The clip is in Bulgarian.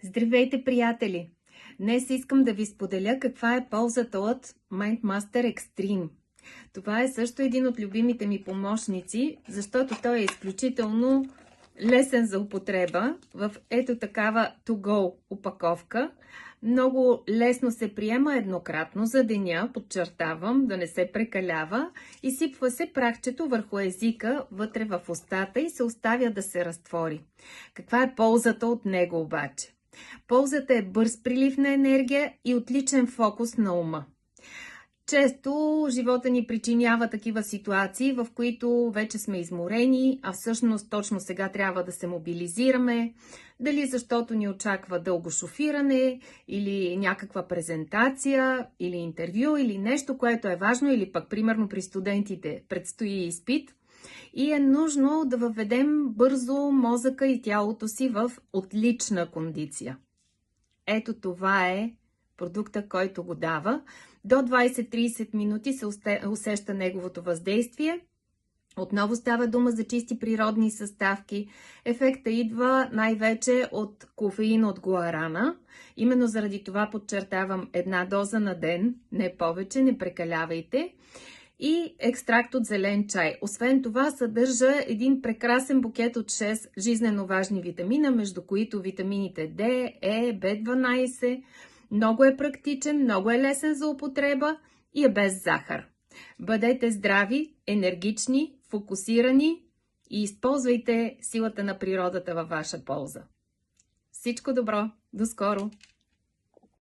Здравейте, приятели! Днес искам да ви споделя каква е ползата от MindMaster Extreme. Това е също един от любимите ми помощници, защото той е изключително лесен за употреба в ето такава to-go опаковка. Много лесно се приема еднократно за деня, подчертавам, да не се прекалява, изсипва се прахчето върху езика вътре в устата и се оставя да се разтвори. Каква е ползата от него обаче? Ползата е бърз прилив на енергия и отличен фокус на ума. Често живота ни причинява такива ситуации, в които вече сме изморени, а всъщност точно сега трябва да се мобилизираме. Дали защото ни очаква дълго шофиране, или някаква презентация, или интервю, или нещо, което е важно, или пък примерно при студентите предстои изпит. И е нужно да въведем бързо мозъка и тялото си в отлична кондиция. Ето това е продукта, който го дава. До 20-30 минути се усеща неговото въздействие. Отново става дума за чисти природни съставки. Ефекта идва най-вече от кофеин от гуарана. Именно заради това подчертавам една доза на ден, не повече, не прекалявайте. И екстракт от зелен чай. Освен това съдържа един прекрасен букет от 6 жизнено важни витамина, между които витамините D, E, B12. Много е практичен, много е лесен за употреба и е без захар. Бъдете здрави, енергични, фокусирани и използвайте силата на природата във ваша полза. Всичко добро! До скоро!